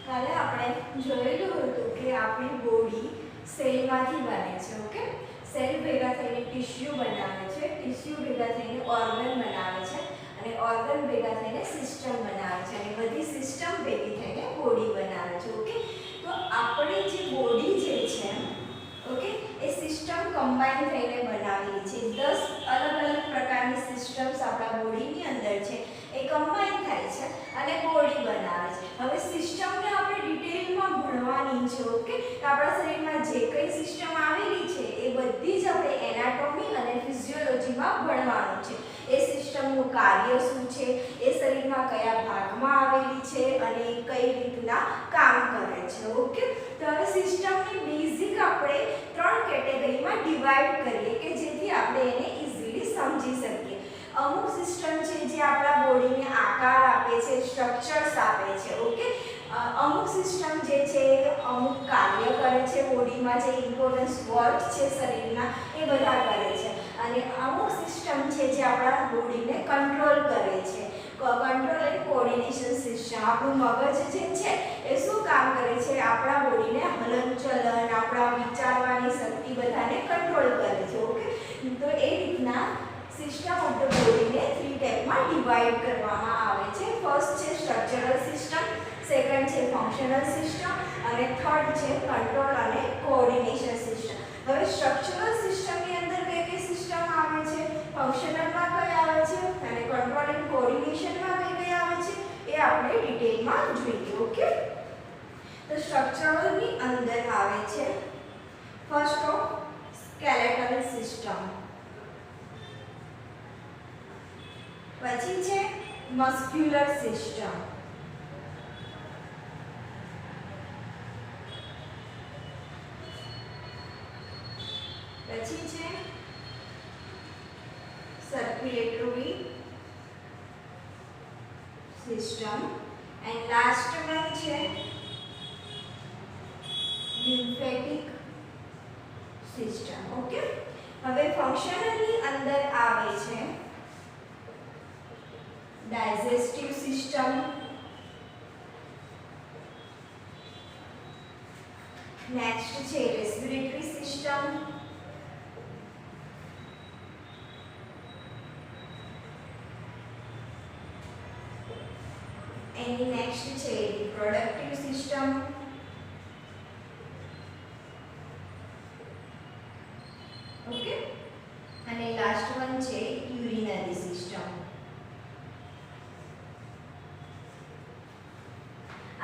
કાલે આપણે જોયેલું હતું કે આપણી બોડી સેલમાંથી બને છે. ઓકે, સેલ ભેગા થઈને ટિશ્યુ બનાવે છે, ટિશ્યુ ભેગા થઈને ઓર્ગન બનાવે છે અને ઓર્ગન ભેગા થઈને સિસ્ટમ બનાવે છે અને બધી સિસ્ટમ ભેગી થઈને બોડી બનાવે છે. ઓકે, તો આપણી જે બોડી જે છે, ઓકે, એ સિસ્ટમ કમ્બાઈન થઈને બનાવેલી છે. 10 અલગ અલગ પ્રકારની સિસ્ટમ્સ આપણા બોડીની અંદર છે, એ કમ્બાઈન થાય છે અને બોડી બનાવે છે. હવે સિસ્ટમને આપણે ડિટેલમાં ભણવાની છે. ઓકે, તો આપણા શરીરમાં જે કઈ સિસ્ટમ આવેલી છે એ બધી જ આપણે એનાટોમી અને ફિઝિયોલોજીમાં ભણવાનું છે. એ સિસ્ટમનું કાર્ય શું છે, એ શરીરમાં કયા ભાગમાં આવેલી છે અને કઈ રીતના કામ કરે છે. ઓકે, તો હવે સિસ્ટમની બેઝિક આપણે 3 કેટેગરીમાં ડિવાઈડ કરીએ કે જેથી આપણે એને ઈઝીલી સમજી શકીએ. અમુક સિસ્ટમ છે જે આપણા બોડીને આકાર આપે છે, સ્ટ્રક્ચર્સ આપે છે. ઓકે, અમુક સિસ્ટમ જે છે અમુક કાર્ય કરે છે, બોડીમાં જે ઇમ્પોર્ટન્સ વર્ક છે શરીરના એ બધા કરે છે અને અમુક સિસ્ટમ છે જે આપણા બોડીને કંટ્રોલ કરે છે. Control and coordination system. આપણું મગજ જે છે એ શું કામ કરે છે, આપણા બોડીને હલનચલન, આપણા વિચારવાની શક્તિ બધાને કંટ્રોલ કરે છે. ઓકે, તો એ રીતના સિસ્ટમ ઓફ ધ બોડીને 3 ટાઈપમાં ડિવાઈડ કરવામાં આવે છે. ફર્સ્ટ છે સ્ટ્રક્ચરલ સિસ્ટમ, સેકન્ડ છે ફંક્શનલ સિસ્ટમ અને થર્ડ છે કંટ્રોલ અને કોઓર્ડિનેશન સિસ્ટમ. હવે સ્ટ્રક્ચરલ સિસ્ટમની અંદર કઈ કઈ સિસ્ટમ આવે છે, ફંક્શનલમાં કઈ આવે છે અને કંટ્રોલ એન્ડ કોઓર્ડિનેશનમાં કઈ આવે છે એ આપણે ડિટેલમાં જોઈએ. ઓકે, તો સ્ટ્રક્ચરલની અંદર આવે છે ફર્સ્ટ ઓફ સ્કેલેટલ સિસ્ટમ, પછી છે મસ્ક્યુલર સિસ્ટમ, પછી છે circulatory system and last one છે લિમ્ફેટિક સિસ્ટમ. ઓકે, હવે ફંક્શનલની અંદર આવે છે digestive system, next છે respiratory system, એની next છે reproductive system, ઓકે, અને લાસ્ટ વન છે urinary system.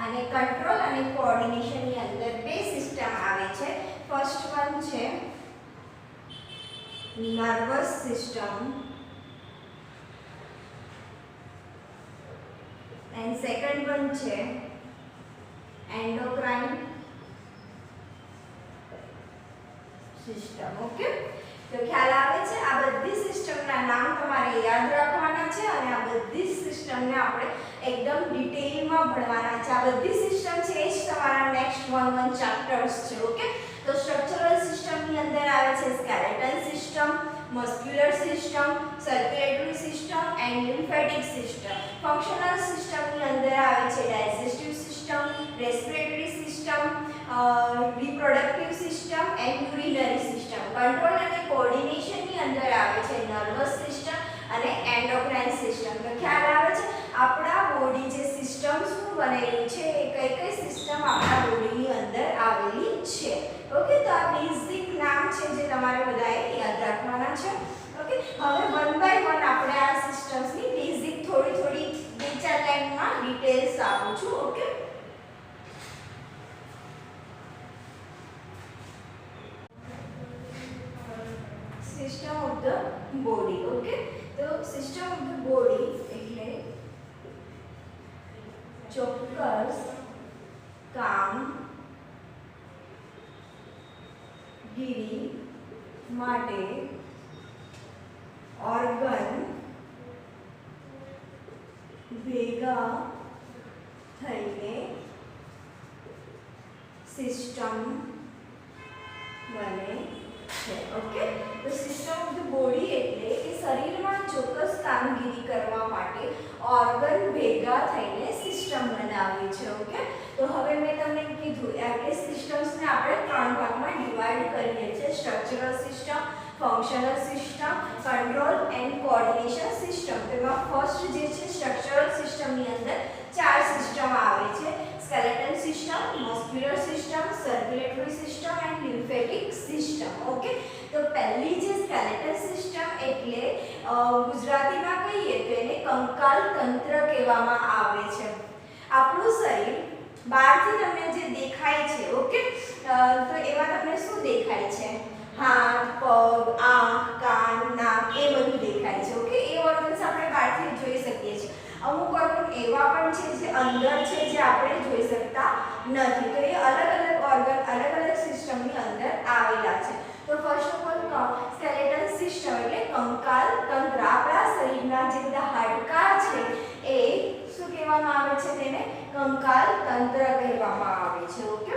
અને કંટ્રોલ અને કોઓર્ડિનેશનની અંદર 2 સિસ્ટમ આવે છે. ફર્સ્ટ વન છે nervous system and second one છે એન્ડોક્રાઇન સિસ્ટમ. ઓકે, તો ખ્યાલ આવે છે. આ બધી સિસ્ટમના નામ તમારે યાદ રાખવાના છે અને આ બધી સિસ્ટમને આપણે એકદમ ડિટેલમાં ભણવાના છે. આ બધી સિસ્ટમ છે એ જ તમારા નેક્સ્ટ 1 ચેપ્ટર્સ છે. ઓકે, તો સ્ટ્રક્ચરલ સિસ્ટમની અંદર આવે છે skeletal system, muscular system, circulatory system and lymphatic system. Functional સિસ્ટમની અંદર આવે છે digestive system, respiratory system, reproductive system and urinary system. Control અને કોઓર્ડિનેશનની અંદર આવે છે નર્વસ સિસ્ટમ અને એન્ડોક્રાઇન સિસ્ટમ. તો ખ્યાલ આવે છે આપણા બોડી જે સિસ્ટમ્સનું બનેલું છે એ કઈ કઈ સિસ્ટમ આપણા બોડીની અંદર આવેલી છે. ઓકે, તો આ બેઝિક નામ છે જે તમારે બધાએ યાદ રાખવાના છે. ઓકે, હવે 1 બાય 1 આપણે આ સિસ્ટમ્સની બેઝિક થોડી 2-4 લાઈનમાં ડિટેલ્સ આપું છું. Okay, system of the body. Okay, તો સિસ્ટમ ઓફ ધ બોડી એટલે ચોક્કસ કામગીરી માટે ઓર્ગન ભેગા થઈને સિસ્ટમ બને છે. ઓકે, તો સિસ્ટમ ઓફ ધ બોડી એટલે કે શરીરમાં ચોક્કસ કામગીરી કરવા માટે ઓર્ગન ભેગા થઈને સિસ્ટમ બનાવી છે. ઓકે, તો તો હવે મેં તમને કીધું એટલે સિસ્ટમ્સને આપણે ત્રણ ભાગમાં ડિવાઈડ કરીએ છીએ: structural system, functional system, control and coordination system. તેમાં ફર્સ્ટ જે છે સ્ટ્રક્ચરલ સિસ્ટમની અંદર ચાર સિસ્ટમ આવે છે: skeletal system, muscular system, circulatory system and lymphatic system. Okay, તો પહેલી જે સ્કેલેટલ સિસ્ટમ એટલે ગુજરાતીમાં કહીએ તો એને કંકાલ તંત્ર કહેવામાં આવે છે. આપણું શરીર બહારથી તમને જે દેખાય છે, ઓકે, તો એમાં તમને શું દેખાય છે? હાથ, પગ, આંખ, કાન, નાક એ બધું દેખાય છે. ઓકે, એ ઓર્ગન્સ આપણે બહારથી જોઈ શકીએ છીએ. અમુક ઓર્ગન એવા પણ છે જે અંદર છે જે આપણે જોઈ શકતા નથી. તો એ અલગ અલગ ઓર્ગન અલગ અલગ સિસ્ટમની અંદર આવેલા છે. તો first of all skeletal system એટલે કંકાલ તંત્ર. આપણા શરીરના જે બધા હાડકાં છે એ શું કહેવામાં આવે છે? તેને કંકાલ તંત્ર કહેવામાં આવે છે. ઓકે,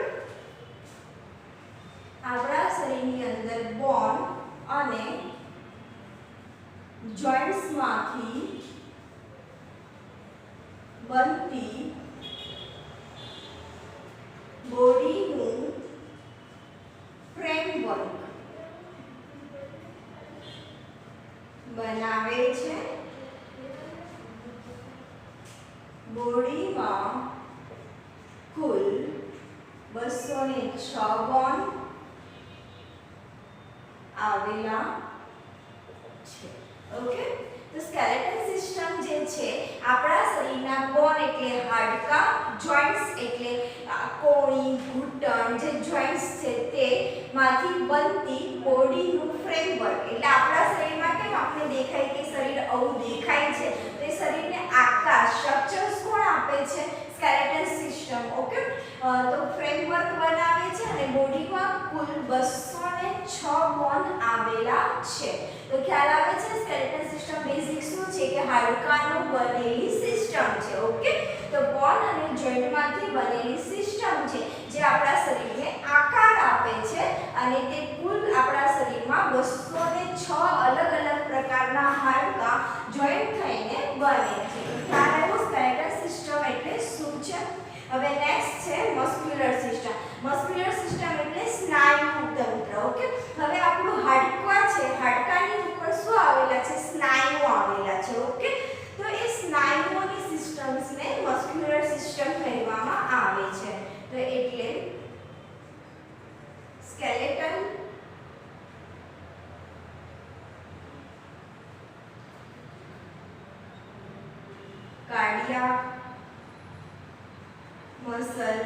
આપણા શરીરની અંદર બોન અને જોઇન્ટ્સમાંથી બનતી બોડીનું ફ્રેમવર્ક બનાવે છે. બોડીમાં કુલ 206 બોન આવેલા છે. ઓકે, તો સ્કેલેટલ સિસ્ટમ જે છે આપણા શરીરના બોન એટલે હાડકાં, જોઇન્ટ્સ એટલે કોણી, ઘૂંટણ જે જોઇન્ટ્સ છે તે માંથી બનતી બોડીનું ફ્રેમવર્ક એટલે આપણા શરીરમાં કેમ આપણે દેખાય કે શરીર આવું દેખાય છે, તો એ શરીરને આકાર સ્ટ્રક્ચર્સ કોણ આપે છે? Skeletal system. ઓકે, તો ફ્રેમવર્ક બનાવે છે અને બોડીમાં કુલ 206 બોન આવેલા છે. તો ખ્યાલ આવે છે સ્કેલેટલ સિસ્ટમ બેઝિક શું છે કે હાડકાંનું બનેલી સિસ્ટમ છે. ઓકે, તો બોન અને જોઇન્ટમાંથી બનેલી સિસ્ટમ છે જે આપણા શરીરને આકાર આપે છે અને તે કુલ આપણા શરીરમાં 206 અલગ અલગ પ્રકારના હાડકાં જોઈન્ટ થઈને બને છે. ખ્યાલ આવ્યો સ્કેલેટલ સિસ્ટમ એટલે શું છે? હવે નેક્સ્ટ છે મસ્ક્યુલર સિસ્ટમ. મસ્ક્યુલર સિસ્ટમ એટલે સ્નાયુ તંત્ર. ઓકે, હવે આપણું હાડકાં છે, હાડકાની ઉપર શું આવેલા છે? સ્નાયુ આવેલા છે. ઓકે, તો એ સ્નાયુઓની સિસ્ટમ્સને મસ્ક્યુલર સિસ્ટમ કહેવામાં આવે છે. તો એટલે સ્કેલેટલ, કાર્ડિયાક, મસલ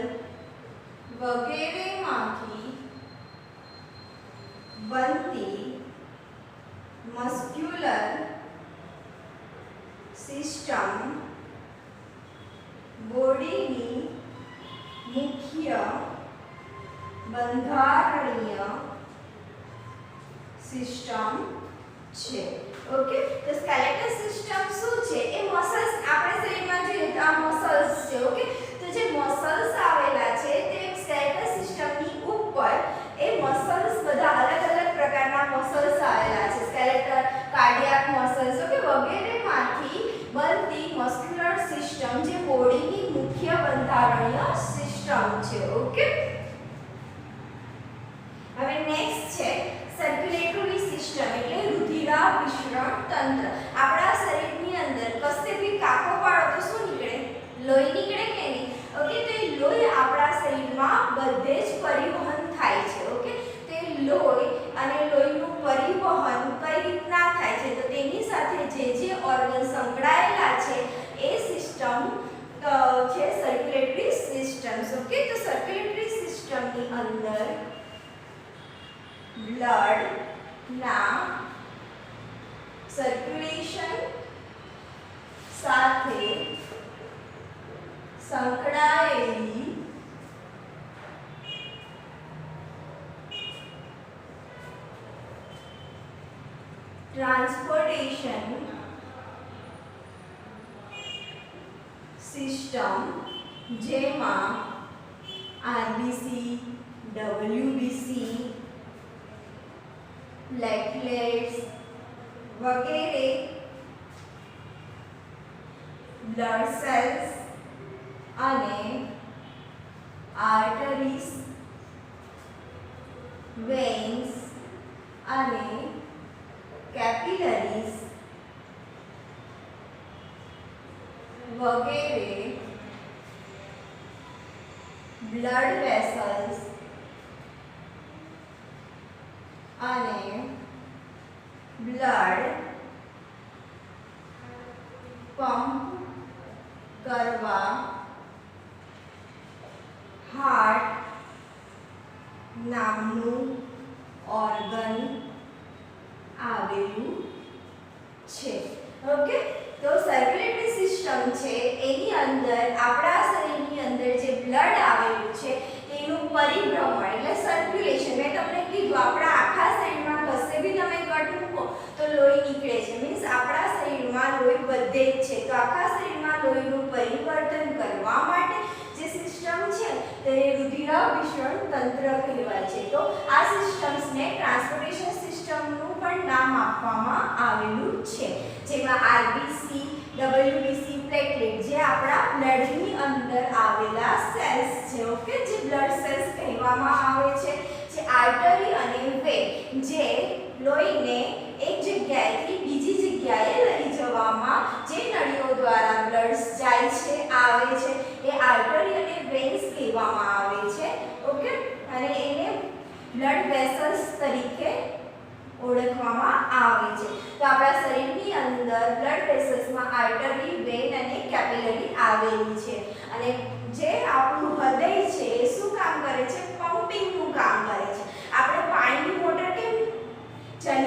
વગેરેમાંથી બનતી મસ્ક્યુલર સિસ્ટમ બોડીની મુખ્ય બંધારણીય સિસ્ટમ છે. ઓકે, તો સ્કેલેટલ સિસ્ટમ શું છે? એ મસલ્સ આપણે શરીરમાં જોઈએ તો આ મસલ્સ છે. ઓકે, તો જે મસલ્સ આવેલા છે તે સ્કેલેટલ સિસ્ટમની ઉપર એ મસલ્સ બધા અલગ અલગ પ્રકારના મસલ્સ આવેલા છે. સ્કેલેટલ, કાર્ડિયાક મસલ્સ ઓકે વગેરેમાંથી બનતી મસ્ક્યુલર સિસ્ટમ જે બોડીની મુખ્ય બંધારણીય સિસ્ટમ છે. ઓકે, હવે નેક્સ્ટ છે સર્ક્યુલેટરી સિસ્ટમ એટલે રુધિરાભિસરણ તંત્ર. આપણા શરીરની અંદર કશે બી કાપો પાડો તો શું નીકળે? લોહી નીકળે કે નહીં? ઓકે, તો એ લોહી આપણા શરીરમાં બધે જ પરિવહન થાય છે. ઓકે, તો એ લોહી અને લોહીનું પરિવહન કઈ રીતના થાય છે? તો તેની સાથે જે ઓર્ગન સંકળાયેલા છે એ સિસ્ટમ છે સર્ક્યુલેટરી સિસ્ટમ્સ. ઓકે, તો સર્ક્યુલેટરી સિસ્ટમની અંદર બ્લડ ના સર્ક્યુલેશન સાથે સંકળાયેલી ટ્રાન્સપોર્ટેશન સિસ્ટમ જેમાં આરબીસી, ડબલ્યુબીસી, પ્લેટલેટ્સ વગેરે બ્લડ સેલ્સ અને બ્લડ વેસલ્સ અને બ્લડ પંપ કરવા હાર્ટ નામનું ઓર્ગન આવેલું છે. ઓકે, તો સર્ક્યુલેટરી સિસ્ટમ છે એની અંદર આપણા શરીરની અંદર જે બ્લડ આવેલું છે તેનું પરિભ્રમણ એટલે સર્ક્યુલેશન. મેં તમને કીધું આપણા આખા શરીરમાં કશે બી તમે કટ મૂકો તો લોહી નીકળે છે, મીન્સ આપણા શરીરમાં લોહી વધે જ છે. તો આખા શરીરમાં લોહીનું પરિવર્તન કરવા માટે જે સિસ્ટમ છે તેને રુધિરાભિસરણ તંત્ર કહેવાય છે. તો આ સિસ્ટમ્સને ટ્રાન્સપોર્ટેશન સિસ્ટમનું પણ નામ આપવામાં આવેલું છે, જેમાં આરબીસી, ડબલ્યુબીસી, પ્લેટલેટ જે આપણા બ્લડની અંદર આવેલા સેલ્સ છે. ઓકે, જે બ્લડ સેલ્સ કહેવામાં આવે છે, જે આર્ટરી અને વેન જે લોહીને એક જગ્યાએથી બીજી જગ્યાએ લઈ જવામાં જે નળીઓ દ્વારા બ્લડ જાય છે આવે છે એ આર્ટરી અને વેન્સ કહેવામાં આવે છે. ઓકે, અને એને બ્લડ વેસલ્સ તરીકે ઓળખવામાં આવે છે. તો આપણા શરીરની અંદર બ્લડ વેસલ્સમાં આર્ટરી, વેન અને કેપિલરી આવેલી છે. અને જે આપણું હૃદય છે એ શું કામ કરે છે? પમ્પિંગનું કામ કરે છે. આપણે પાણીની મોટર કેમ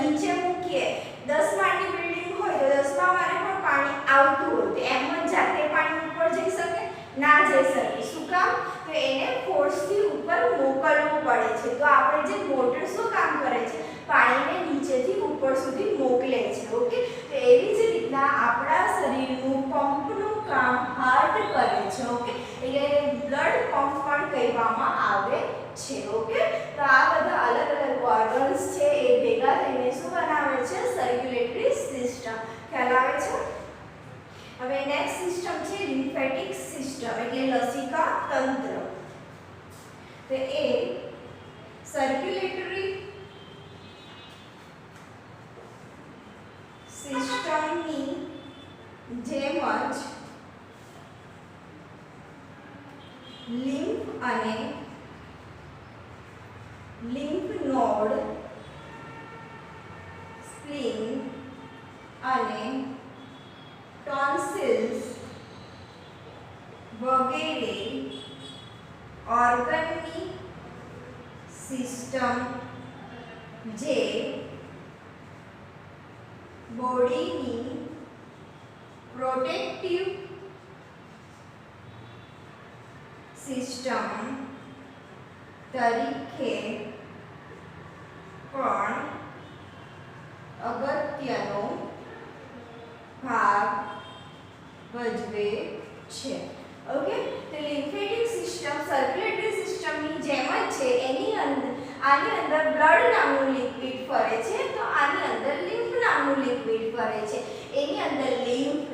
નીચે મૂકીએ, 10 માળની બિલ્ડિંગ હોય તો 10મા માળે પણ પાણી આવતું હોય, તો એમ જ જાતે પાણી ઉપર જઈ શકે? ના જઈ શકે. શું કામ? તો એને ફોર્સથી ઉપર મોકલવું પડે છે. તો આપણે જે મોટર શું કામ કરે છે? પાણીને નીચેથી ઉપર સુધી મોકલે છે. ઓકે, તો એવી જ રીતના આપણા શરીરનું પંપનું કામ હાર્ટ કરે છે. ઓકે, એટલે બ્લડ પંપ પણ કહેવામાં આવે છે. ઓકે, તો આ બધા અલગ અલગ ઓર્ગન્સ છે એ ભેગા થઈને શું બનાવે છે? Circulatory system. ખ્યાલ આવે છે? હવે નેક્સ્ટ સિસ્ટમ છે લિમ્ફેટિક સિસ્ટમ એટલે લસિકા તંત્ર. તો એ સર્ક્યુલેટરી સિસ્ટમની જેમ જ લિમ્ફ અને લિમ્ફ નોડ, સ્પ્લીન અને ટોન્સિલ્સ વગેરે ઓર્ગનની સિસ્ટમ જે બોડીની પ્રોટેક્ટિવ સિસ્ટમ તરીકે પણ અગત્યનો ભાગ ભજવે છે. ઓકે, તો લિમ્ફેટિક સિસ્ટમ સર્ક્યુલેટરી સિસ્ટમની જેમ જ છે. એની અંદર આની અંદર બ્લડ નામનું લિક્વિડ ફરે છે, તો આની અંદર લિમ્ફ નામનું લિક્વિડ ફરે છે. એની અંદર લિમ્ફ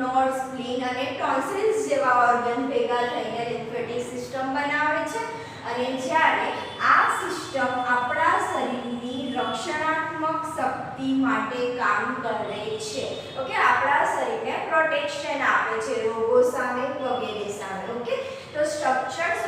નોડ, સ્પ્લીન અને ટોન્સિલ્સ જેવા ઓર્ગન ભેગા થઈને લિમ્ફેટિક સિસ્ટમ બનાવે છે. અને જ્યારે આ સિસ્ટમ આપણા શરીરની રક્ષણાત્મક શક્તિ માટે કામ કરે છે. ઓકે, આપણા શરીરને પ્રોટેક્શન આપે છે રોગો સામે વગેરે સામે. ઓકે, તો સ્ટ્રક્ચરલ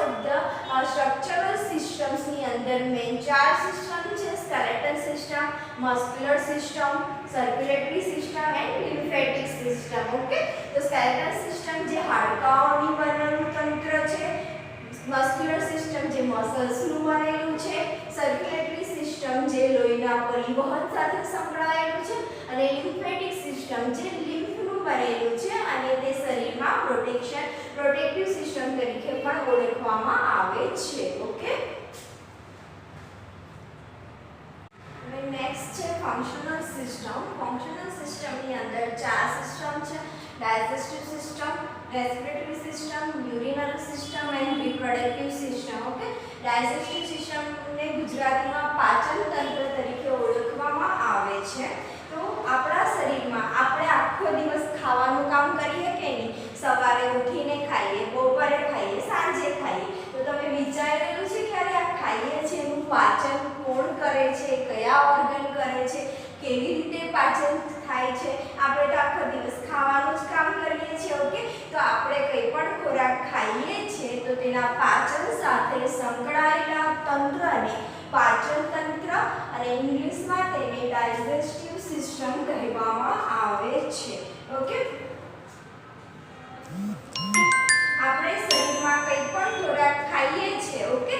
સિસ્ટમ્સની અંદર મેઇન 4 સિસ્ટમ છે: skeletal system, muscular system, circulatory system and lymphatic system. Okay, તો સ્કેલેટલ સિસ્ટમ જે હાડકાઓની બનેલું તંત્ર છે, મસ્ક્યુલર સિસ્ટમ જે મસલ્સનું બનેલું છે, સર્ક્યુલેટરી સિસ્ટમ જે લોહીના પરિવહન સાથે સંકળાયેલું છે, અને લિમ્ફેટિક સિસ્ટમ જે લિમ્ફનું બનેલું છે અને તે શરીરમાં પ્રોટેક્ટિવ સિસ્ટમ તરીકે પણ ઓળખવામાં આવે છે. ઓકે, હવે નેક્સ્ટ છે ફંક્શનલ સિસ્ટમ. ફંક્શનલ સિસ્ટમની અંદર 4 સિસ્ટમ છે: digestive system, respiratory system, urinary system and reproductive system. Okay, digestive સિસ્ટમને ગુજરાતીમાં પાચન તંત્ર તરીકે ઓળખવામાં આવે છે. તો આપણા શરીરમાં આપણે આખો દિવસ ખાવાનું કામ કરીએ કે નહીં? સવારે ઉઠીને ખાઈએ, બપોરે ખાઈએ, સાંજે ખાઈએ. તો તમે વિચારેલું છે ક્યારે આ ખાઈએ છીએ એનું પાચન કોણ કરે છે, કયા ઓર્ગન કરે છે, કેવી રીતે પાચન થાય છે? આપણે તો આખો દિવસ ખાવાનું જ કામ કરીએ છીએ. ઓકે, તો આપણે કંઈ પણ ખોરાક ખાઈએ છીએ તો તેના પાચન સાથે સંકળાયેલા તંત્રને પાચન તંત્ર અને ઇંગ્લિશમાં તેને ડાયજેસ્ટિવ સિસ્ટમ કહેવામાં આવે છે. ઓકે, આપણે શરીરમાં કંઈ પણ ખોરાક ખાઈએ છીએ, ઓકે,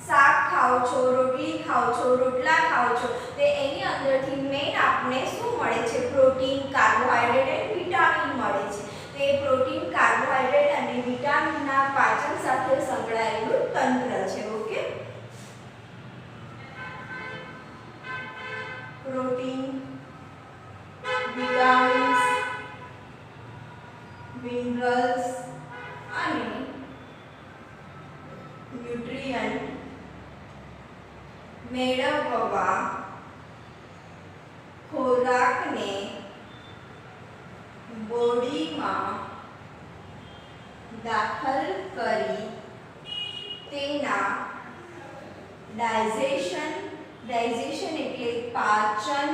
શાક ખાઓ છો, રોટલી ખાઓ છો, રોટલા ખાઓ છો, તે એની અંદરથી મેઇન આપણે શું મળે છે? પ્રોટીન, કાર્બોહાઈડ્રેટ અને વિટામિન મળે છે. તે પ્રોટીન, કાર્બોહાઈડ્રેટ અને વિટામિનના પાચન સાથે સંકળાયેલું તંત્ર છે. ઓકે, પ્રોટીન, વિટામિન્સ, મિનરલ્સ અને ન્યુટ્રિયન્ટ મેળવવા ખોરાકને બોડીમાં દાખલ કરી તેના ડાયજેશન એટલે પાચન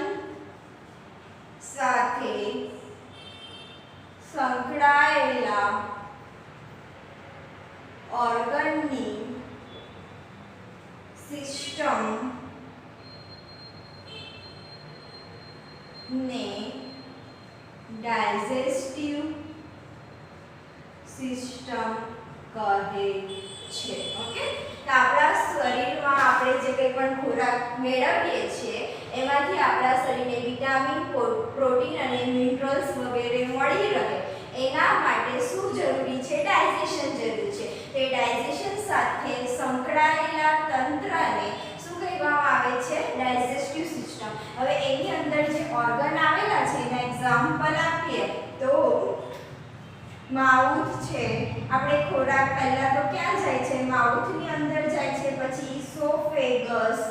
સાથે સંકળાયેલા ઓર્ગનની સિસ્ટમ ને ડાયજેસ્ટિવ સિસ્ટમ કહે છે. ઓકે, તો આપણા શરીરમાં આપણે જે કંઈ પણ ખોરાક મેળવીએ છીએ એમાંથી આપણા શરીરને વિટામિન, પ્રોટીન અને મિનરલ્સ વગેરે મળી રહે એના માટે શું જરૂરી છે? ડાયજેશન જરૂરી છે. તે ડાયજેશન સાથે સંકળાયેલા તંત્રને શું કહેવામાં આવે છે? Digestive system. હવે એની અંદર જે ઓર્ગન આવેલા છે એના એક્ઝામ્પલ આપીએ તો માઉથ છે. આપણે ખોરાક પહેલા તો ક્યાં જાય છે? માઉથની અંદર જાય છે. પછી ઇસોફેગસ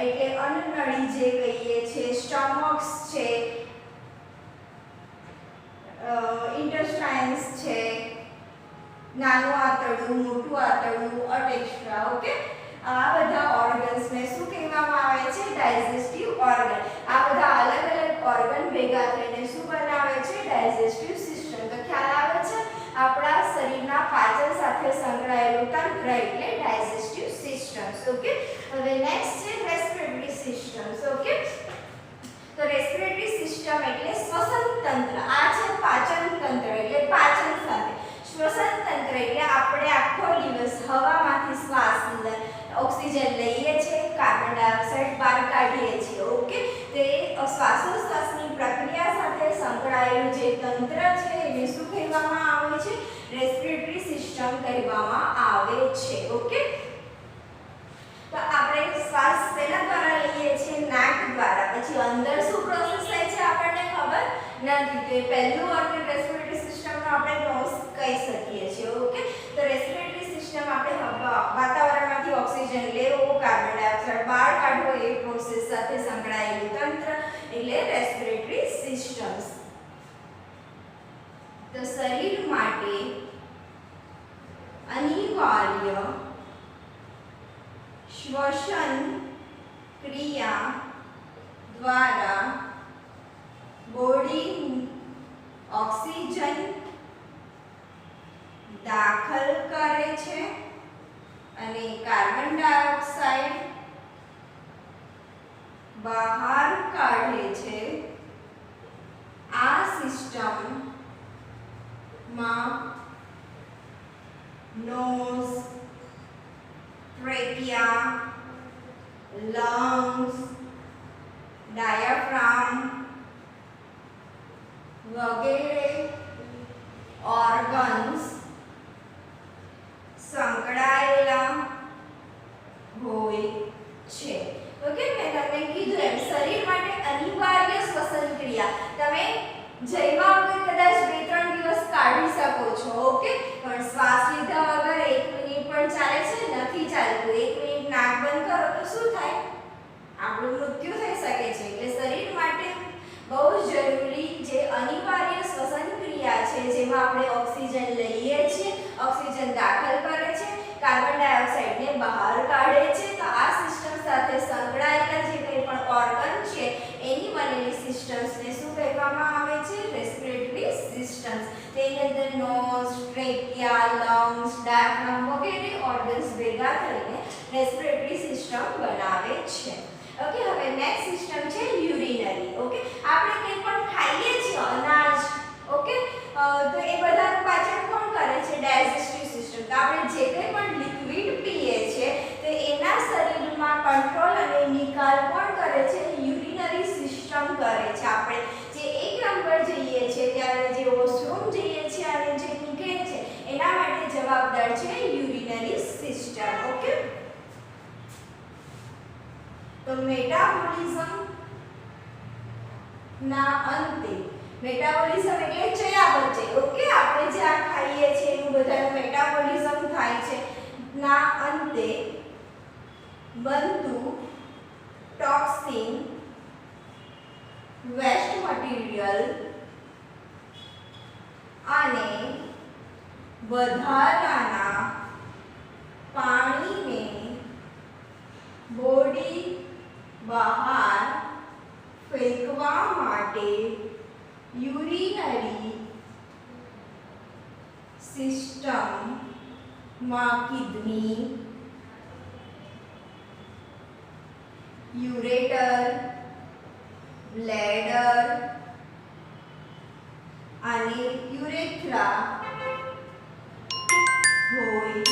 એટલે અન્નનળી જે કહીએ છે, સ્ટમક્સ છે, ઇન્ટેસ્ટાઇન્સ છે, નાનું આંતરડું, મોટું આંતરડું, એટસેટ્રા. ઓકે, આ બધા ઓર્ગન્સને શું કહેવામાં આવે છે? Digestive organ. આ બધા અલગ અલગ ઓર્ગન ભેગા થઈને શું બનાવે છે? Digestive system. તો ખ્યાલ આવે છે? આપણા શરીરના પાચન સાથે સંકળાયેલું તંત્ર એટલે ડાયજેસ્ટિવ સિસ્ટમ્સ. ઓકે, હવે નેક્સ્ટ છે રેસ્પિરેટરી સિસ્ટમ્સ. ઓકે, તો રેસ્પિરેટરી સિસ્ટમ એટલે શ્વસન તંત્ર. આ છે પાચન તંત્ર એટલે પાચન સાથે. શ્વસન તંત્ર એટલે આપણે આખો દિવસ હવામાંથી શ્વાસ અંદર ઓક્સિજન લઈએ છીએ, કાર્બન ડાયોક્સાઇડ બહાર કાઢીએ છીએ. ઓકે, તે શ્વાસોશ્વાસની પ્રક્રિયા સાથે સંકળાયેલું જે તંત્ર છે એને શું કહેવામાં આવે છે? રેસ્પિરેટરી સિસ્ટમ કહેવામાં આવે છે. ઓકે, તો આપણે શ્વાસ શેના દ્વારા લઈએ છીએ? નાક દ્વારા. પછી અંદર શું પ્રોસેસ થાય છે આપણને ખબર નથી. તો પહેલું ઓર્ગન રેસ્પિરેટરી સિસ્ટમનો આપણે નોઝ કહી શકીએ છીએ. ઓકે, તો રેસ્પિરેટરી સિસ્ટમ આપણે વાતાવરણમાંથી ઓક્સિજન લેવો, કાર્બન ડાયોક્સાઇડ બહાર કાઢવો એ પ્રોસેસ સાથે સંકળાયેલું તંત્ર એટલે રેસ્પિરેટરી સિસ્ટમ્સ. તો શરીર માટે અનિવાર્ય શ્વસન ક્રિયા દ્વારા બોડી ઓક્સિજન દાખલ કરે છે અને કાર્બન ડાયોક્સાઇડ બહાર કાઢે છે. આ સિસ્ટમમાં નોઝ, ટ્રેકિયા, લંગ્સ, ડાયાફ્રામ વગેરે ઓર્ગન્સ સંકળાયેલા હોય છે. ઓકે, મેં તમને કીધું એમ શરીર માટે અનિવાર્ય શ્વસન ક્રિયા. તમે જમ્યા વગર કદાચ 2-3 દિવસ કાઢી શકો છો. ઓકે, પણ શ્વાસ લીધા વગર 1 મિનિટ પણ ચાલે છે? નથી ચાલતું. 1 મિનિટ નાક બંધ કરો તો શું થાય? આપણું મૃત્યુ થઈ શકે છે. એટલે શરીર માટે બહુ જરૂરી જે અનિવાર્ય શ્વસન ક્રિયા છે જેમાં આપણે ઓક્સિજન લઈએ અંદર નોઝ, ટ્રેકિયા, લંગ્સ, ડાયાફ્રામ વગેરે ઓર્ગન્સ ભેગા થઈને રેસ્પિરેટરી સિસ્ટમ બનાવે છે. ઓકે, હવે નેક્સ્ટ સિસ્ટમ છે યુરિનરી. ઓકે, આપણે કંઈ પણ ખાઈએ છીએ અનાજ, ઓકે, તો એ બધાનું પાચન કોણ કરે છે? Digestive system. તો આપણે જે કંઈ પણ લિક્વિડ પીએ છીએ તો એના શરીરમાં કંટ્રોલ અને નિકાલ કોણ કરે છે? યુરિનરી સિસ્ટમ કરે છે. આપણે જે એક નંબર જઈએ છીએ ત્યારે જે વોશરૂમ જઈએ છીએ અને જે નીકળે છે એના માટે જવાબદાર છે યુરિનરી સિસ્ટમ. ઓકે, તો મેટાબોલિઝમ ના અંતે, મેટાબોલિઝમ એટલે ચયાપચય. ઓકે, આપણે જે આ ખાઈએ છીએ એનું બધાનું મેટાબોલિઝમ થાય છે. ના અંતે બનતું ટોક્સિન, વેસ્ટ મટીરિયલ અને વધારાના પાણીને બોડી બહાર ફેંકવા માટે યુરિનરી સિસ્ટમમાં કિડની, યુરેટર, બ્લેડર અને યુરેથ્રા હોય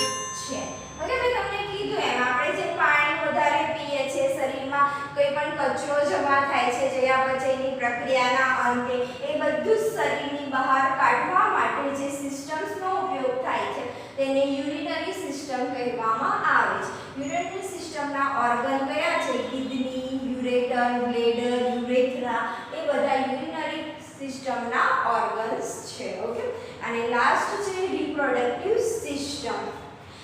છે. ઓકે, મેં તમને કીધું એમ આપણે જે પાણી વધારે પીએ છીએ, શરીરમાં કોઈ પણ કચરો જમા થાય છે ચયાપચયની પ્રક્રિયાના અંતે, એ બધું જ શરીરની બહાર કાઢવા માટે જે સિસ્ટમ્સનો ઉપયોગ થાય છે તેને યુરિનરી સિસ્ટમ કહેવામાં આવે છે. યુરિનરી સિસ્ટમના ઓર્ગન કયા છે? કિડની, યુરેટર, બ્લેડર, યુરેથ્રા, એ બધા યુરિનરી સિસ્ટમના ઓર્ગન્સ છે. ઓકે, અને લાસ્ટ છે રિપ્રોડક્ટિવ સિસ્ટમ.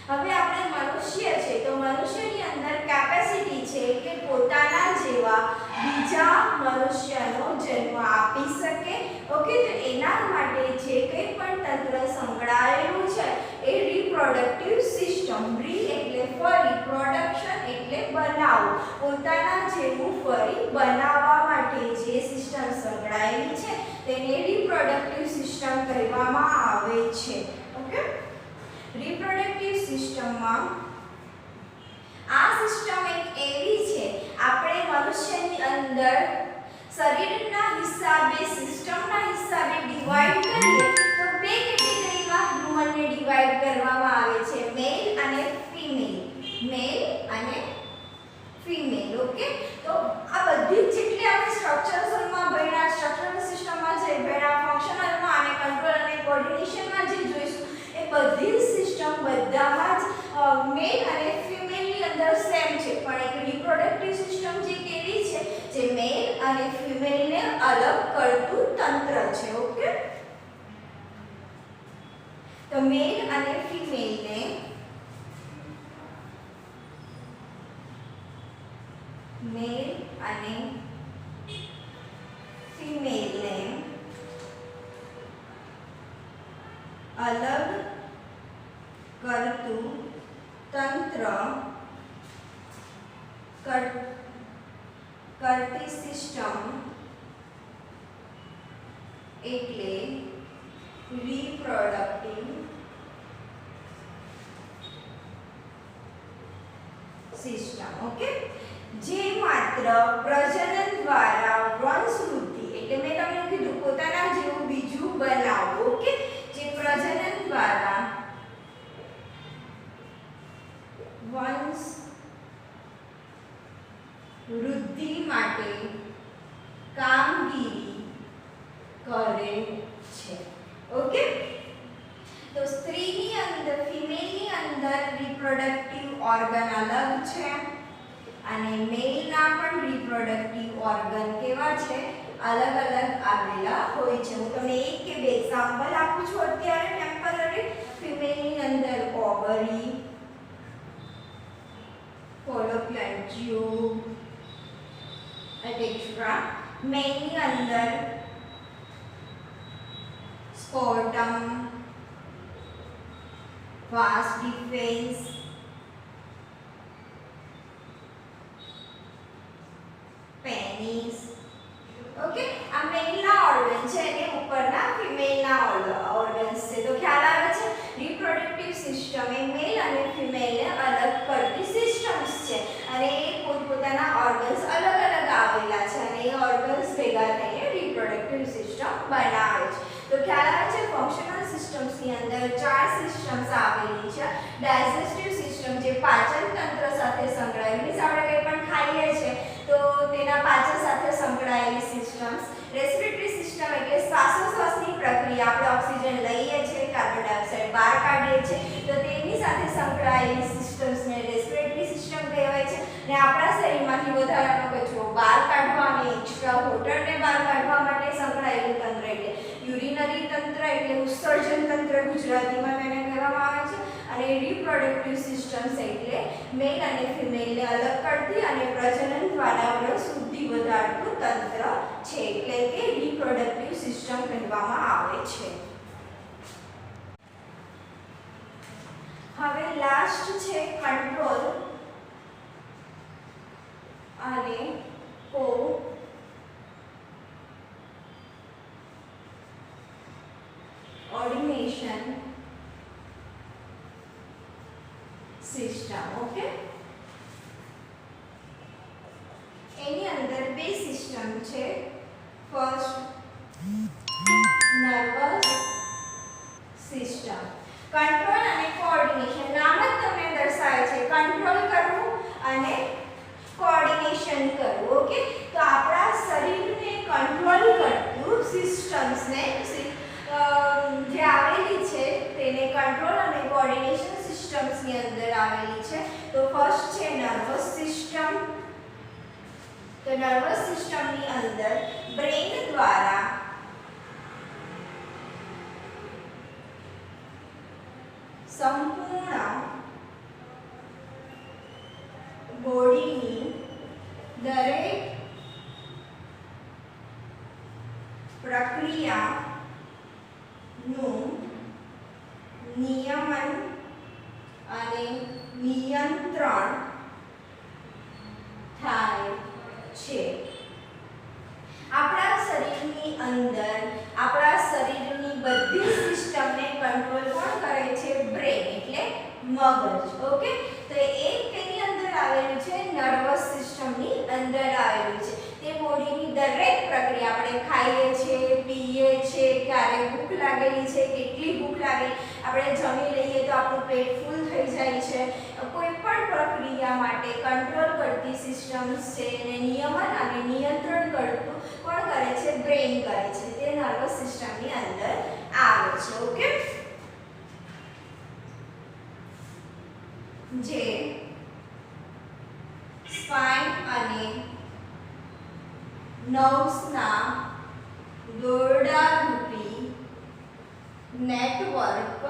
હવે આપણે મનુષ્ય છે તો મનુષ્યની અંદર કેપેસિટી છે કે પોતાના જેવા બીજા મનુષ્યનો જન્મ આપી શકે. ઓકે, તો એના માટે જે કંઈ પણ તંત્ર સંકળાયેલું છે એ રિપ્રોડક્ટિવ સિસ્ટમ. રી એટલે ફરી, પ્રોડક્શન એટલે બનાવવું, પોતાના જેવું ફરી બનાવવા માટે જે સિસ્ટમ સંકળાયેલી છે તેને રિપ્રોડક્ટિવ સિસ્ટમ કહેવામાં આવે છે. ઓકે, રિપ્રોડક્ટિવ સિસ્ટમમાં આ સિસ્ટમ એક એવી છે, આપણે મનુષ્યની અંદર શરીરના હિસાબે, સિસ્ટમના હિસાબે ડિવાઈડ કરીએ તો બે કેટેગરીમાં હ્યુમનને ડિવાઈડ કરવામાં આવે છે, મેલ અને ફિમેલ. મેલ અને ફિમેલ. ઓકે, તો આ બધી જેટલી આપણે સ્ટ્રક્ચરલમાં ભણ્યા, સ્ટ્રક્ચરલ સિસ્ટમમાં જે ભણ્યા, ફંક્શનલમાં અને કંટ્રોલ અને કોઓર્ડિનેશનમાં જે જોઈશું એ બધી સિસ્ટમ બધામાં જ મેલ અને ફિમેલની અંદર સેમ છે, પણ એક રિપ્રોડક્ટિવ સિસ્ટમ જે કેવી છે, જે મેલ અને ફિમેલને અલગ કરતું તંત્ર છે. ઓકે, તો મેલ અને ફિમેલને અલગ કરતું તંત્ર કરતી સિસ્ટમ એટલે રિપ્રોડક્ટિવ સિસ્ટમ. ઓકે, જે માત્ર પ્રજનન દ્વારા વંશવૃદ્ધિ એટલે મેં તમને કીધું પોતાના જેવું બીજું બનાવવું. ઓકે, જે પ્રજનન દ્વારા વંશ વૃદ્ધિ માટે કામગીરી કરે છે. ઓકે, તો સ્ત્રીની અંદર, ફિમેલની અંદર રિપ્રોડક્ટિવ ઓર્ગન અલગ છે અને મેલના પણ રિપ્રોડક્ટિવ ઓર્ગન કેવા છે? અલગ અલગ આવેલા હોય છે. હું તમને એક કે બે એક્ઝામ્પલ આપું છું અત્યારે ટેમ્પરરી. ફિમેલની અંદર ઓવરી, ફોલોપિયન ટ્યુબ એટેક્સ્ટ્રા. મેલની અંદર સ્કોર્ટમ, વાસ ડિફેન્સ, પેનિસ. ઓકે, આ મેલના ઓર્ગન છે અને ઉપરના ફિમેલના ઓર્ગન્સ છે. ની અંદર ચાર સિસ્ટમ્સ આવેલી છે. ડાયજેસ્ટિવ સિસ્ટમ જે પાચન તંત્ર સાથે સંકળાયેલી છે, આપણે કંઈ પણ ખાઈએ છીએ તો તેના પાચન સાથે સંકળાયેલી સિસ્ટમ્સ. રેસ્પિરેટરી સિસ્ટમ એટલે શ્વાસોશ્વાસની પ્રક્રિયા, આપણે ઓક્સિજન લઈએ છીએ, કાર્બન ડાયોક્સાઇડ બહાર કાઢીએ છીએ તો તેની સાથે સંકળાયેલી સિસ્ટમ્સને રેસ્પિરેટરી સિસ્ટમ કહેવાય છે. ને આપણા શરીરમાંથી વધારાનો કચરો બહાર કાઢવા અને એક્સ્ટ્રા વોટરને બહાર કાઢવા માટે સંકળાયેલું તંત્ર એટલે યુરિનરી તંત્ર એટલે ઉત્સર્જન તંત્ર ગુજરાતીમાં તેને કહેવામાં આવે છે. અને રિપ્રોડક્ટિવ સિસ્ટમ્સ એટલે મેલ અને ફિમેલને અલગ કરતી અને પ્રજનન દ્વારા વંશવૃદ્ધિ વધારતું તંત્ર છે, એટલે કે રિપ્રોડક્ટિવ સિસ્ટમ કહેવામાં આવે છે. હવે લાસ્ટ છે કંટ્રોલ અને કોઓર્ડિનેશન સિસ્ટમ. ઓકે, એની અંદર બે સિસ્ટમ છે. First nervous system. કંટ્રોલ અને કોઓર્ડિનેશન, નામ જ તમને દર્શાવે છે કંટ્રોલ કરવું અને કોઓર્ડિનેશન કરવું. ઓકે, તો આપણા શરીરને કંટ્રોલ કરતું સિસ્ટમ્સને જે આવેલી છે તેને કંટ્રોલ અને કોઓર્ડિનેશન સિસ્ટમ્સની અંદર આવેલી છે. તો ફર્સ્ટ છે નર્વસ સિસ્ટમ. તો નર્વસ સિસ્ટમની અંદર બ્રેન દ્વારા સંપૂર્ણ બોડીની દરેક પ્રક્રિયાનું નિયમન અને નિયંત્રણ થાય છે. આપણા શરીરની અંદર આપણા શરીરની બધી સિસ્ટમને કંટ્રોલ કોણ કરે છે? બ્રેન એટલે મગજ. ઓકે, તો એક તેની અંદર આવેલું છે નર્વસ સિસ્ટમની અંદર આવેલું છે. તે બોડીની દરેક પ્રક્રિયા, આપણે ખાઈએ છીએ, પીએ છીએ, ક્યારે ભૂખ લાગેલી છે, કેટલી ભૂખ લાગેલી, આપણે જમી લઈએ તો આપણું પેટ ફૂલ થઈ જાય છે, કોઈ પણ પ્રક્રિયા માટે કંટ્રોલ કરતી સિસ્ટમ્સ છે અને નિયમન અને નિયંત્રણ કરતું કોણ કરે છે? બ્રેન કરે છે. તે નર્વસ સિસ્ટમની અંદર આવે છે. ઓકે, જે સ્પાઇન અને નર્વ્સના દોરડારૂપી નેટવર્ક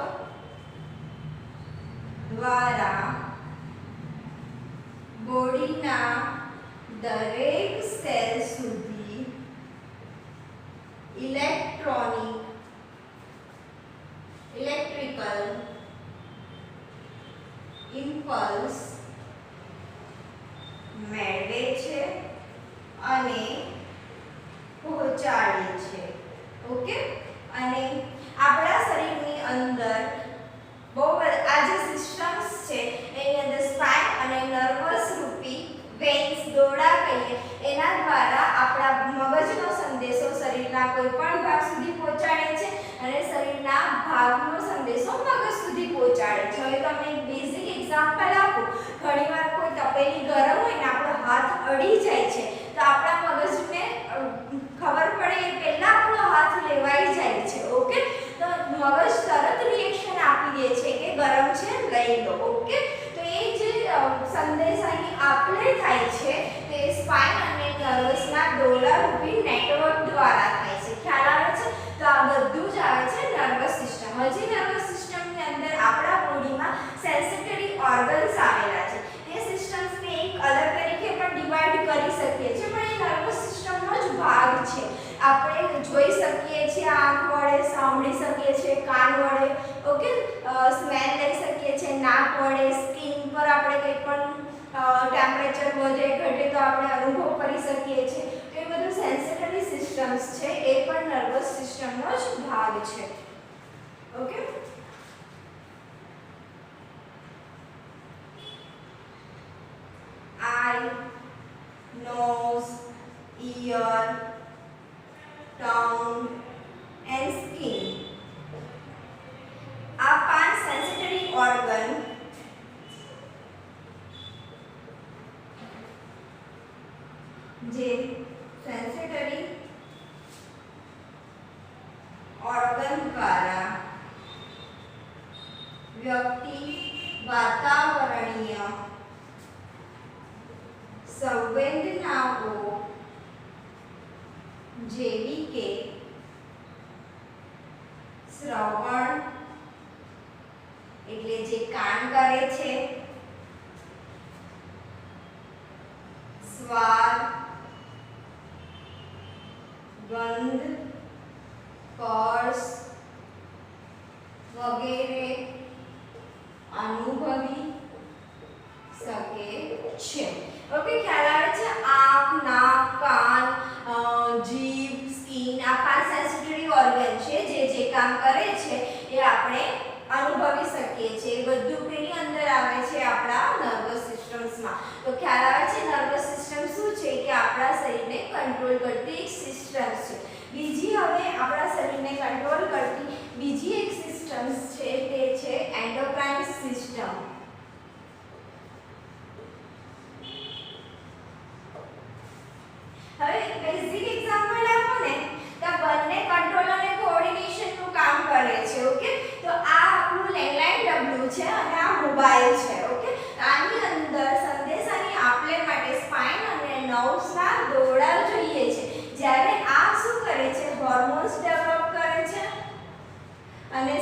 દ્વારા બોડીના દરેક સેલ સુધી ઇલેક્ટ્રિકલ ઇમ્પલ્સ મેળવે છે અને પહોંચાડે છે. ઓકે, અને આપણા શરીરની અંદર બહુ આ જે સિસ્ટમ્સ છે એની અંદર સ્પાઇન અને નર્વસ રૂપી વેન્સ, દોરડા કહીએ, એના દ્વારા આપણા મગજનો સંદેશો શરીરના કોઈ પણ ભાગ સુધી પહોંચાડે છે અને શરીરના ભાગનો સંદેશો મગજ સુધી પહોંચાડે છે. હવે તમને એક બેઝિક એક્ઝામ્પલ આપું. ઘણીવાર કોઈ તપેલી ગરમ હોય ને આપણો હાથ અડી જાય છે તો આપણા મગજને ખબર પડે એ પહેલા આપણો હાથ લેવાઈ જાય છે. ઓકે, તો મગજ તરત રિએક્શન આપી દે છે કે ગરમ છે, લઈ લો. ઓકે, તો એ જે સંદેશાની આપલે થાય છે તે સ્પાઇન અને નર્વસના દોરડારૂપી નેટવર્ક દ્વારા થાય છે. ખ્યાલ આવે છે? તો આ બધું જ આવે છે નર્વસ સિસ્ટમ. હજી નર્વસ સિસ્ટમની અંદર આપણા બોડીમાં સેન્સિટરી ઓર્ગન્સ આવેલા છે. એ સિસ્ટમ્સને એક અલગ તરીકે પણ ડિવાઇડ કરી શકીએ છીએ, પણ એ નર્વસ સિસ્ટમનો જ ભાગ છે. આપણે જોઈ શકીએ છીએ આંખ વડે, સાંભળી શકીએ છીએ કાન વડે, ઓકે, સ્મેલ લઈ શકીએ છીએ નાક વડે, સ્કિન પર આપણે કંઈ પણ ટેમ્પરેચર વધે ઘટે તો આપણે અનુભવ કરી શકીએ છીએ. તો એ બધું સેન્સિટરી સિસ્ટમ્સ છે, એ પણ નર્વસ સિસ્ટમનો જ ભાગ છે. Okay, I, nose, ear, tongue and skin. Organ જે સેન્સેટરી ઓર્ગન દ્વારા વ્યક્તિ વાતાવરણીય સંવેદનાઓ જેવી કે શ્રવણ એટલે જે કાન કરે છે, સ્વાદ, ગંધ, સ્પર્શ વગેરે અનુભવી શકે છે. ઓકે, ખ્યાલ આવે છે? આંખ, નાક, કાન, જીભ, સ્કિન આ 5 સેન્સિટરી ઓર્ગન છે જે કામ કરે છે એ આપણે અનુભવી શકીએ છીએ. બધું કેની અંદર આવે છે? આપણા નર્વસ સિસ્ટમ્સમાં. તો ખ્યાલ આવે છે નર્વસ સિસ્ટમ શું છે કે આપણા શરીરને કંટ્રોલ કરતી એક સિસ્ટમ છે. બીજી હવે આપણા શરીરને કંટ્રોલ કરતી બીજી એક સિસ્ટમ છે તે છે એન્ડોક્રાઇન સિસ્ટમ. હવે બેઝિક એક્ઝામ્પલ આપો ને તો બંને કંટ્રોલ અને કોઓર્ડિનેશન નું કામ કરે છે. ઓકે, તો આ આપણું લેન્ડલાઇન W છે અને આ મોબાઈલ છે. ઓકે, આની અંદર સંદેશાની આપલે માટે સ્પાઇન અને નર્વ્સના દોરડા જોઈએ છે. જ્યારે આ શું કરે છે? હોર્મોન્સ ડેવલપ કરે છે અને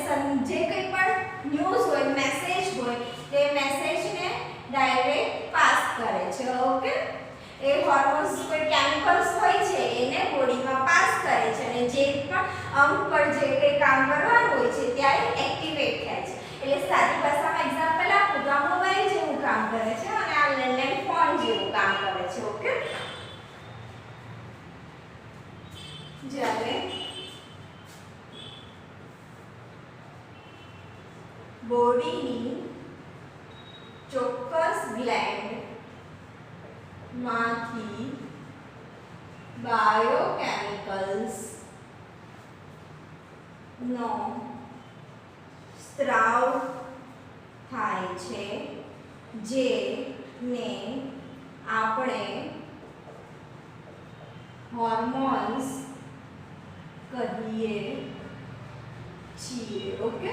જે કંઈ પણ ન્યૂઝ હોય, મેસેજ હોય તે મેસેજને ડાયરેક્ટ પાસ કરે છે. ઓકે, એ હોર્મોન્સ કોઈ કેમિકલ્સ હોય છે એને બોડીમાં પાસ કરે છે અને જે પણ અંગ પર જે કંઈ કામ કરવાનું હોય છે ત્યારે એક્ટિવેટ થાય છે. એટલે સાદી ભાષામાં એક્ઝામ્પલ આપું તો આ મોબાઈલ જેવું કામ કરે છે અને આ લેન્ડલાઇન ફોન જેવું કામ કરે છે. ઓકે, જ્યારે બોડીની ચોક્કસ ગ્લેન્ડ માંથી બાયોકેમિકલ્સ નો સ્ત્રાવ થાય છે જેને આપણે હોર્મોન્સ કહીએ છીએ. ઓકે,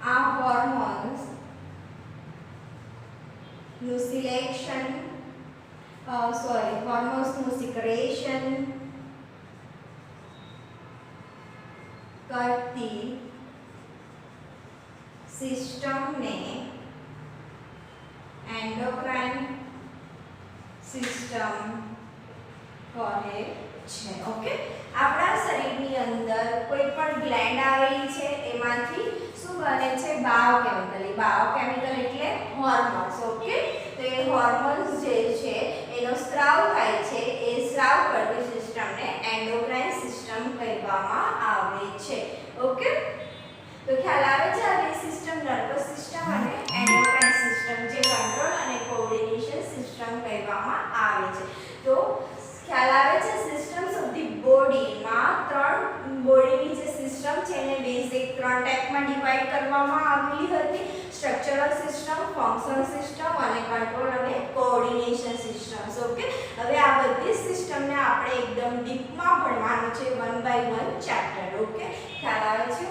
આ હોર્મોન્સ નું સિલેક્શન હોર્મોન્સ નું સિક્રેશન કરતી સિસ્ટમને એન્ડોક્રાઇન સિસ્ટમ કહે છે. ઓકે, આપણા શરીરની અંદર કોઈ પણ ગ્લેન્ડ આવેલી છે એમાંથી શું બને છે? બાયોકેમિકલ. એ બાયોકેમિકલ એટલે હોર્મોન્સ. ઓકે, તો એ હોર્મોન્સ જે છે એનો સ્ત્રાવ થાય છે. એ સ્ત્રાવ કરતી સિસ્ટમને એન્ડોક્રાઇન સિસ્ટમ કહેવામાં આવે છે. ઓકે, તો ખ્યાલ આવે છે આ બે સિસ્ટમ નર્વસ સિસ્ટમ અને એન્ડોક્રાઇન સિસ્ટમ જે કંટ્રોલ અને કોઓર્ડિનેશન સિસ્ટમ કહેવામાં આવે છે. તો ખ્યાલ આવે છે સિસ્ટમ્સ ઓફ ધી બોડીમાં ત્રણ બોડીની જે સિસ્ટમ છે એને બેઝિક 3 ટાઈપમાં ડિવાઇડ કરવામાં આવેલી હતી: સ્ટ્રક્ચરલ સિસ્ટમ, ફંક્શનલ સિસ્ટમ અને કંટ્રોલ અને કોઓર્ડિનેશન સિસ્ટમ્સ. ઓકે, હવે આ બધી સિસ્ટમને આપણે એકદમ ડીપમાં ભણવાનું છે 1 by 1 ચેપ્ટર. ઓકે, ખ્યાલ આવે છે?